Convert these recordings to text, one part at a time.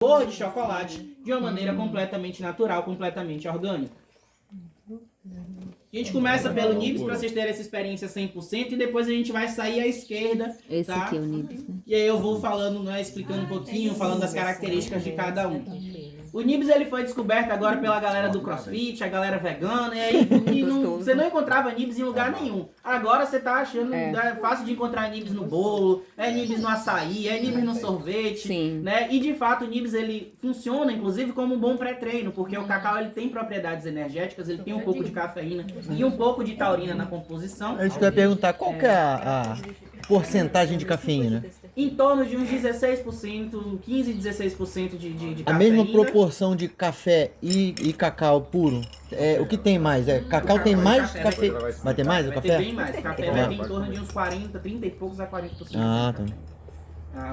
sabor de chocolate de uma maneira completamente natural, completamente orgânica. A gente começa pelo Nibs para vocês terem essa experiência 100% e depois a gente vai sair à esquerda. Esse tá? aqui é o Nibs, né? E aí eu vou falando, né, explicando um pouquinho, falando das características de cada um. O Nibs ele foi descoberto agora pela galera do CrossFit, a galera vegana, e aí você não encontrava Nibs em lugar nenhum. Agora você tá achando fácil de encontrar Nibs no bolo, Nibs no açaí, Nibs no sorvete, Sim. né? E de fato o Nibs ele funciona inclusive como um bom pré-treino, porque o cacau ele tem propriedades energéticas, ele tem um pouco de cafeína e um pouco de taurina na composição. A gente vai perguntar qual que é a porcentagem de cafeína. Em torno de uns 16%, 15, 16% de cafeína. A mesma proporção de café e cacau puro. O que tem mais? Cacau tem mais café. Vai ter mais o Vai ter café? bem mais. Café vai ter em torno de uns 40, 30 e poucos a 40%. Ah, tá.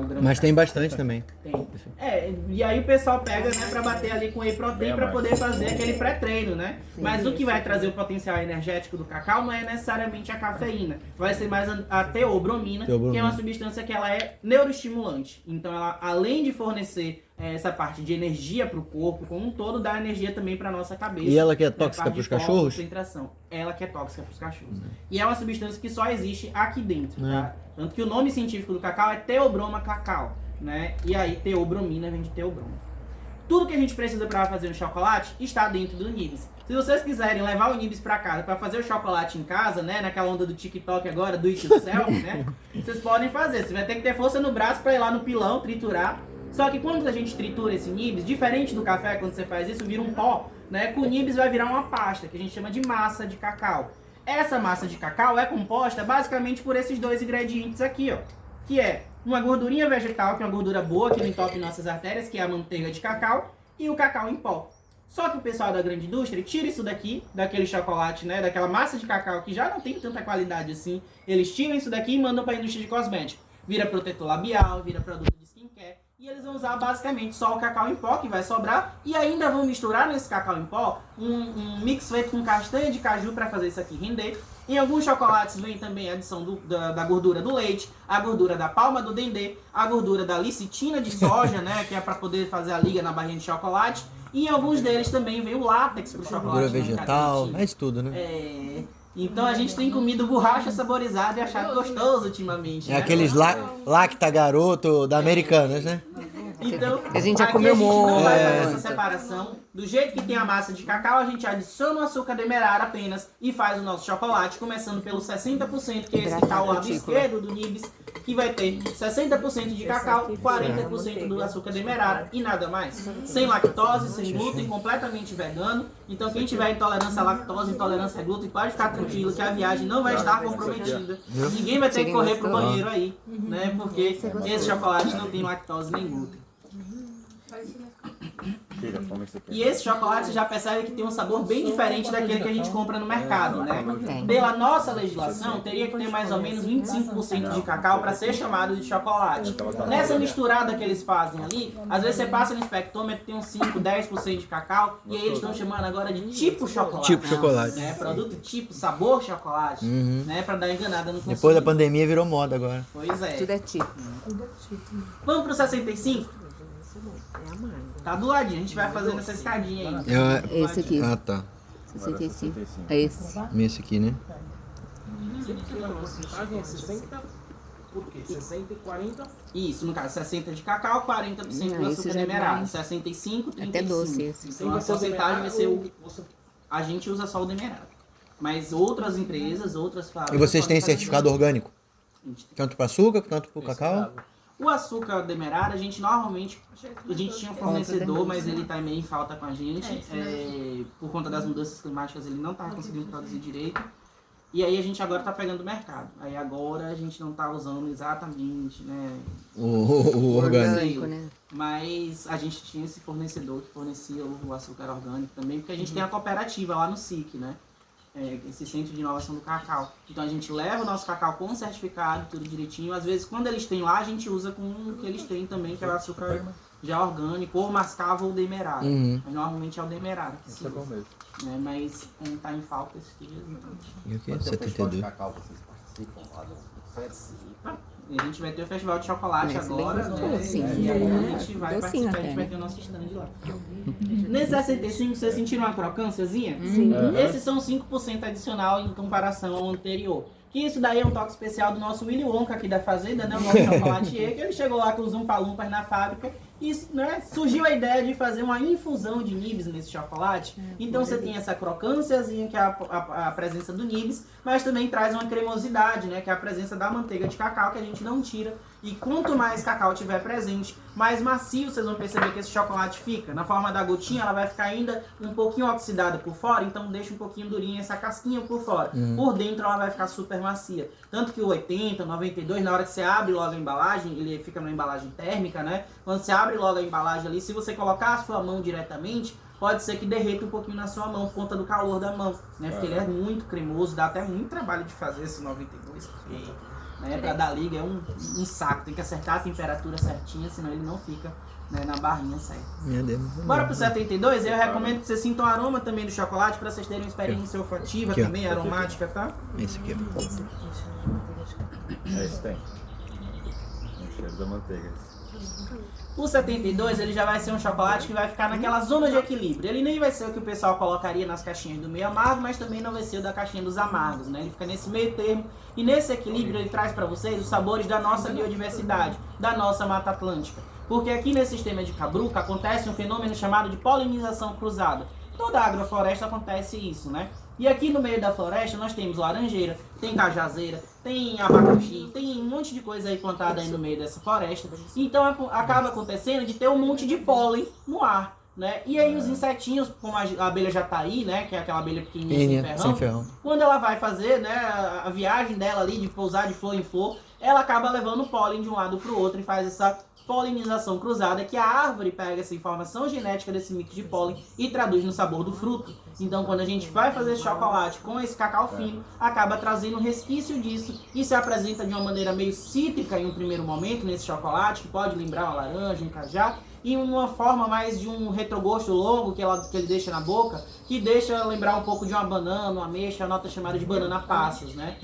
O grão Mas de tem café. bastante também. Tem. E aí o pessoal pega, né, pra bater ali com whey protein pra poder fazer aquele pré-treino, né? Mas o que vai trazer o potencial energético do cacau não é necessariamente a cafeína. Vai ser mais a teobromina, que é uma substância que ela é neuroestimulante. Então ela, além de fornecer essa parte de energia pro corpo como um todo, dá energia também pra nossa cabeça. E ela que é tóxica pros cachorros? Concentração. Ela que é tóxica pros cachorros. E é uma substância que só existe aqui dentro, tá? Tanto que o nome científico do cacau é Theobroma cacau, né? E aí teobromina vem de teobroma. Tudo que a gente precisa para fazer um chocolate está dentro do Nibs. Se vocês quiserem levar o Nibs para casa para fazer o chocolate em casa, né, naquela onda do TikTok agora, do it yourself, né? Vocês podem fazer. Você vai ter que ter força no braço para ir lá no pilão triturar. Só que quando a gente tritura esse Nibs, diferente do café, quando você faz isso, vira um pó, né? Com o Nibs vai virar uma pasta, que a gente chama de massa de cacau. Essa massa de cacau é composta basicamente por esses dois ingredientes aqui, ó. Que é uma gordurinha vegetal, que é uma gordura boa, que não entope nossas artérias, que é a manteiga de cacau, e o cacau em pó. Só que o pessoal da grande indústria tira isso daqui, daquele chocolate, né? Daquela massa de cacau que já não tem tanta qualidade assim. Eles tiram isso daqui e mandam para a indústria de cosméticos. Vira protetor labial, vira produto de skincare. E eles vão usar basicamente só o cacau em pó que vai sobrar. E ainda vão misturar nesse cacau em pó um mix feito com castanha de caju para fazer isso aqui render. Em alguns chocolates vem também a adição da gordura do leite, a gordura da palma do dendê, a gordura da licitina de soja, né, que é para poder fazer a liga na barrinha de chocolate. E em alguns deles também vem o látex pro chocolate. Gordura vegetal, é isso tudo, né? Então a gente tem comido borracha saborizada e achado gostoso ultimamente. É né? aqueles lacta garoto da Americanas, né? Então, a gente já aqui comeu a gente não vai fazer muito. essa separação. Do jeito que tem a massa de cacau, a gente adiciona o açúcar demerara apenas e faz o nosso chocolate, começando pelo 60%, que é esse que está ao lado esquerdo do Nibs, que vai ter 60% de cacau, 40% do açúcar demerara e nada mais. Sem lactose, sem glúten, completamente vegano. Então quem tiver intolerância à lactose, intolerância a glúten, pode ficar tranquilo que a viagem não vai estar comprometida. Ninguém vai ter que correr pro banheiro aí, né? Porque esse chocolate não tem lactose nem glúten. E esse chocolate você já percebe que tem um sabor bem diferente daquele que a gente compra no mercado, né? Pela nossa legislação, teria que ter mais ou menos 25% de cacau para ser chamado de chocolate. Nessa misturada que eles fazem ali, às vezes você passa no espectrômetro, tem uns 5, 10% de cacau, e aí eles estão chamando agora de tipo chocolate. Tipo chocolate. Né? Produto tipo, sabor chocolate, né? Para dar enganada no consumidor. Depois da pandemia virou moda agora. Pois é. Tudo é tipo. Vamos pro 65? Tá do ladinho, a gente vai fazendo essa escadinha aí. Esse aqui. Ah, tá. 65. É esse. Esse aqui, né? Por quê? 60 e 40? Isso, no caso, 60 de cacau, 40% do isso açúcar já demerara. vai. 65, 35. Até doce esse. Então a porcentagem vai ser o... A gente usa só o demerara. Mas outras empresas, outras fábricas... E vocês têm podem fazer certificado orgânico? isso. Tanto para açúcar, quanto para cacau? O açúcar demerara, a gente normalmente... A gente tinha um fornecedor, mas ele tá meio em falta com a gente. Por conta das mudanças climáticas, ele não tá conseguindo produzir direito. E aí a gente agora tá pegando o mercado. Aí agora a gente não tá usando exatamente, né? O orgânico. Né? Mas a gente tinha esse fornecedor que fornecia o açúcar orgânico também, porque a gente tem a cooperativa lá no SIC, né? Esse Centro de Inovação do Cacau. Então a gente leva o nosso cacau com certificado, tudo direitinho. Às vezes quando eles têm lá, a gente usa com o que eles têm também, que é o açúcar já orgânico, ou mascavo ou demerara. Mas normalmente é o demerara que se usa. Né? Mas tá em falta esses dias. Então. E o que? Quando tem o festival de 72. cacau, vocês participam lá do festa? A gente vai ter o festival de chocolate Parece bem agora, né? gostosinho. E aí a gente vai Docinho participar, a até, gente vai né? ter o nosso stand lá. Nesse 65, vocês sentiram uma crocânciazinha? Sim. Esses são 5% adicional em comparação ao anterior. Que isso daí é um toque especial do nosso Willy Wonka aqui da fazenda, né? O nosso chocolatier, que ele chegou lá com os umpa-lumpas na fábrica e, né, surgiu a ideia de fazer uma infusão de nibs nesse chocolate. Então você tem essa crocânciazinha, que é a presença do nibs, mas também traz uma cremosidade, né? Que é a presença da manteiga de cacau, que a gente não tira. E quanto mais cacau tiver presente, mais macio vocês vão perceber que esse chocolate fica. Na forma da gotinha, ela vai ficar ainda um pouquinho oxidada por fora, então deixa um pouquinho durinha essa casquinha por fora. Por dentro ela vai ficar super macia. Tanto que o 80, 92, na hora que você abre logo a embalagem, ele fica numa embalagem térmica, né? Quando você abre logo a embalagem ali, se você colocar a sua mão diretamente, pode ser que derreta um pouquinho na sua mão, por conta do calor da mão, né? Porque ele é muito cremoso, dá até muito trabalho de fazer esse 92, porque... né, pra dar liga é um saco, tem que acertar a temperatura certinha, senão ele não fica, né, na barrinha certa. Meu Deus. Bora pro 72, eu recomendo que vocês sintam o aroma também do chocolate pra vocês terem uma experiência olfativa Aqui, ó. também, aromática, tá? Esse aqui, ó. Esse tem. O cheiro da manteiga. O 72 ele já vai ser um chocolate que vai ficar naquela zona de equilíbrio. Ele nem vai ser o que o pessoal colocaria nas caixinhas do meio amargo, mas também não vai ser o da caixinha dos amargos, né? Ele fica nesse meio termo. E nesse equilíbrio ele traz para vocês os sabores da nossa biodiversidade, da nossa Mata Atlântica. Porque aqui nesse sistema de Cabruca acontece um fenômeno chamado de polinização cruzada. Toda a agrofloresta acontece isso, né? E aqui no meio da floresta nós temos laranjeira, tem cajazeira, tem abacaxi, tem um monte de coisa aí plantada aí no meio dessa floresta. Então acaba acontecendo de ter um monte de pólen no ar, né? E aí os insetinhos, como a abelha jataí, né? Que é aquela abelha pequenininha sem ferrão, quando ela vai fazer, né, a viagem dela ali de pousar de flor em flor, ela acaba levando pólen de um lado para o outro e faz essa polinização cruzada, que a árvore pega essa informação genética desse mix de pólen e traduz no sabor do fruto. Então, quando a gente vai fazer chocolate com esse cacau fino, acaba trazendo um resquício disso e se apresenta de uma maneira meio cítrica em um primeiro momento nesse chocolate, que pode lembrar uma laranja, um cajá, e uma forma mais de um retrogosto longo que ele deixa na boca, que deixa lembrar um pouco de uma banana, uma ameixa, a nota chamada de banana passas, né?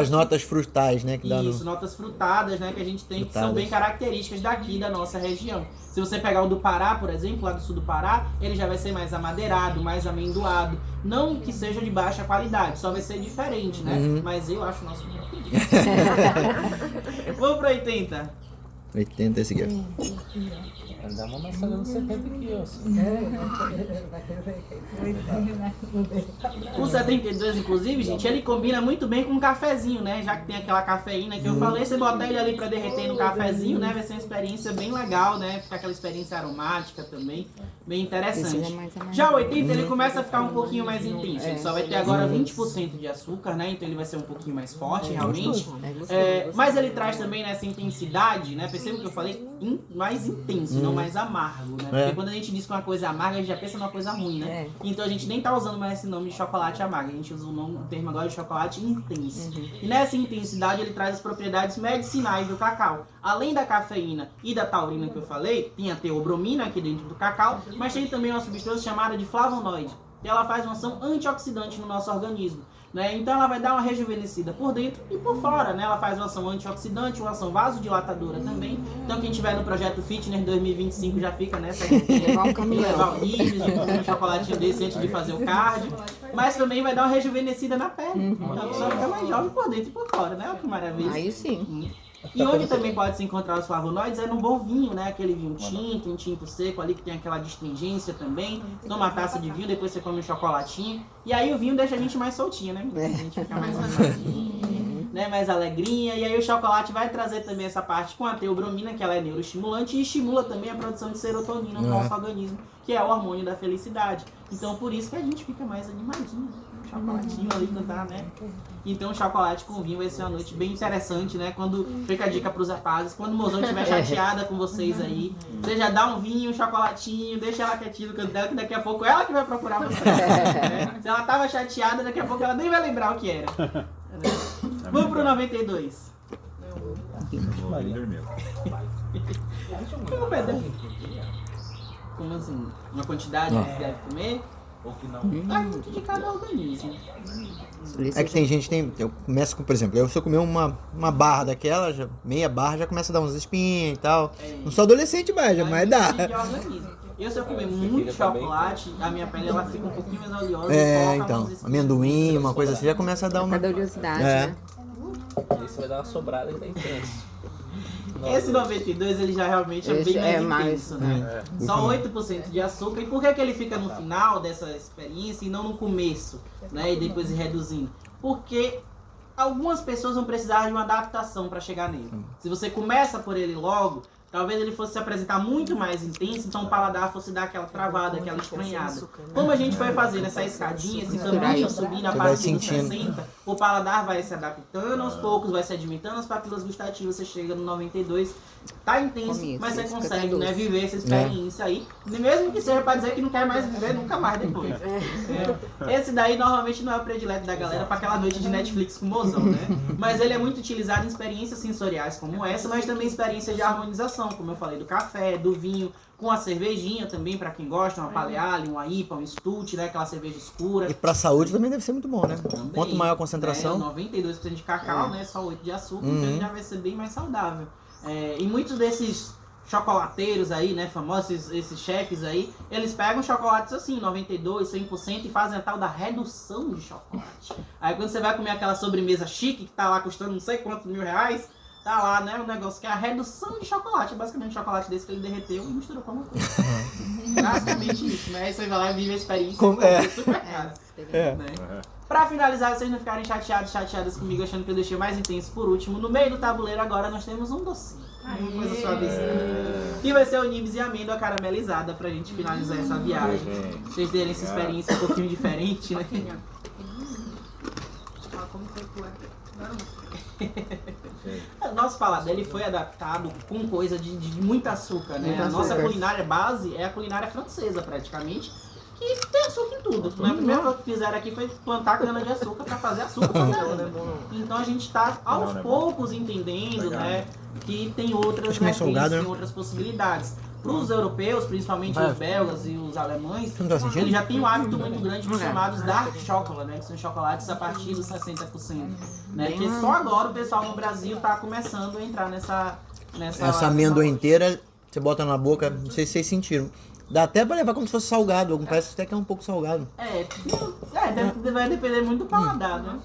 As notas frutais, né? Que dá isso, notas frutadas, né, que a gente tem, que são bem características daqui da nossa região. Se você pegar o do Pará, por exemplo, lá do sul do Pará, ele já vai ser mais amadeirado, mais amendoado. Não que seja de baixa qualidade, só vai ser diferente, né? Mas eu acho o nosso melhor. Vamos pro 80. 80 esse aqui. Dá uma maçã no 70 aqui, ó. O 72, inclusive, gente, ele combina muito bem com um cafezinho, né? Já que tem aquela cafeína que eu falei, você botar ele ali pra derreter no cafezinho, né? Vai ser uma experiência bem legal, né? Fica aquela experiência aromática também, bem interessante. Já o 80, ele começa a ficar um pouquinho mais intenso. Ele só vai ter agora 20% de açúcar, né? Então ele vai ser um pouquinho mais forte, realmente. Mas ele traz também nessa intensidade, né? Perceba que eu falei mais intenso, não mais amargo, né? Porque quando a gente diz que uma coisa é amarga, a gente já pensa numa coisa ruim, né? Então a gente nem tá usando mais esse nome de chocolate amargo, a gente usa o termo agora de chocolate intenso. E nessa intensidade ele traz as propriedades medicinais do cacau. Além da cafeína e da taurina que eu falei, tem a teobromina aqui dentro do cacau, mas tem também uma substância chamada de flavonoide, que ela faz uma ação antioxidante no nosso organismo. Né? Então ela vai dar uma rejuvenescida por dentro e por fora, né? Ela faz uma ação antioxidante, uma ação vasodilatadora também. Então quem tiver no projeto Fitness 2025 já fica nessa levar um caminhão, levar o Nibs, de comer um chocolatinho desse antes de fazer o cardio. Mas também vai dar uma rejuvenescida na pele. Então a pessoa fica mais jovem por dentro e por fora, né? Olha que maravilha. Aí sim. E onde também pode se encontrar os flavonoides é no bom vinho, né? Aquele vinho tinto, um tinto seco ali que tem aquela distringência também. Toma uma taça de vinho, depois você come um chocolatinho. E aí o vinho deixa a gente mais soltinha, né? A gente fica mais animadinho, né? Mais alegrinha. E aí o chocolate vai trazer também essa parte com a teobromina, que ela é neuroestimulante e estimula também a produção de serotonina no nosso organismo, que é o hormônio da felicidade. Então por isso que a gente fica mais animadinho, né? Um chocolatinho ali não dá, né? Então o chocolate com vinho vai ser uma noite bem interessante, né? Quando fica a dica pros rapazes, quando o mozão estiver chateada com vocês aí, você já dá um vinho, um chocolatinho, deixa ela quietinha no canto dela, que daqui a pouco ela que vai procurar você. Né? Se ela tava chateada, daqui a pouco ela nem vai lembrar o que era. Vamos pro 92. Como assim? Uma quantidade que você deve comer? ou que não. Vai muito de cada organismo. É que tem gente, eu começo com, por exemplo, se eu comer uma barra daquela, meia barra já começa a dar uns espinhos e tal. Não sou adolescente mais, mas dá. De organismo. Eu, se eu comer muito chocolate, a minha pele ela fica um pouquinho mais oleosa. Então, amendoim, uma coisa assim, já começa a dar uma... Cada oleosidade, É. né? Aí você vai dar uma sobrada que tá intenso. Esse 92 ele já realmente é Esse bem é mais mais, intenso, né? Só 8% de açúcar. E por que ele fica no final dessa experiência e não no começo, né? E depois ir reduzindo? Porque algumas pessoas vão precisar de uma adaptação para chegar nele. Se você começa por ele logo, talvez ele fosse se apresentar muito mais intenso, então o paladar fosse dar aquela travada, aquela estranhada. Como a gente foi fazendo essa escadinha, esse caminho subindo a Você vai partir dos sentindo. 60, o paladar vai se adaptando aos poucos, vai sedimentando as papilas gustativas, você chega no 92, tá intenso, Começo, mas você fica consegue, doce. né, viver essa experiência aí, mesmo que seja pra dizer que não quer mais viver nunca mais depois. Esse daí normalmente não é o predileto da galera pra aquela noite de Netflix com o mozão, né? Mas ele é muito utilizado em experiências sensoriais como essa, mas também experiências de harmonização, como eu falei, do café, do vinho, com a cervejinha também, pra quem gosta, uma Paleale, uma IPA, um Stut, né, aquela cerveja escura. E pra saúde também deve ser muito bom, né? Também, Quanto maior a né, concentração... 92% de cacau, né? Só 8% de açúcar, então ele já vai ser bem mais saudável. E muitos desses chocolateiros aí, né, famosos, esses chefes aí, eles pegam chocolates assim, 92%, 100% e fazem a tal da redução de chocolate. Aí quando você vai comer aquela sobremesa chique, que tá lá custando não sei quantos R$1.000, tá lá, né, um negócio que é a redução de chocolate. É basicamente um chocolate desse que ele derreteu e misturou com alguma coisa. Basicamente isso, né? Aí você vai lá e vive a experiência super cara. Né? Pra finalizar, vocês não ficarem chateadas comigo, achando que eu deixei mais intenso por último, no meio do tabuleiro agora nós temos um docinho. Uma coisa suavezinha. Que vai ser o nibs e amêndoa caramelizada pra gente finalizar essa viagem. Pra vocês terem essa experiência um pouquinho diferente, né? O nosso paladar ele foi adaptado com coisa de muito açúcar, né? Muito A nossa açúcar. culinária base é a culinária francesa, praticamente, que tem açúcar em tudo. Né? A primeira coisa que fizeram aqui foi plantar cana de açúcar para fazer açúcar pra caramba. Então a gente tá aos poucos entendendo, né, que tem outras Acho meio vertentes, salgado, né? tem outras possibilidades. Para os europeus, principalmente os belgas e os alemães, Você não tá sentindo? eles já têm um hábito muito grande dos chamados dark chocolate, né? Que são chocolates a partir dos 60%. Né? Que só agora o pessoal no Brasil tá começando a entrar nessa Essa amêndoa inteira, você bota na boca, não sei se vocês sentiram. Dá até pra levar como se fosse salgado, parece até que é um pouco salgado. Vai depender muito do paladar, né?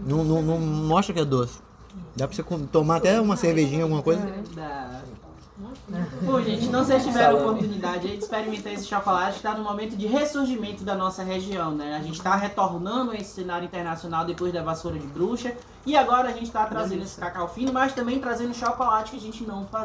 Não mostra que é doce. Dá pra você tomar até uma cervejinha, alguma coisa. Dá. Bom, gente, não sei se tiveram oportunidade aí de experimentar esse chocolate, está no momento de ressurgimento da nossa região, né? A gente está retornando a esse cenário internacional depois da vassoura de bruxa e agora a gente está trazendo esse cacau fino, mas também trazendo chocolate que a gente não fazia.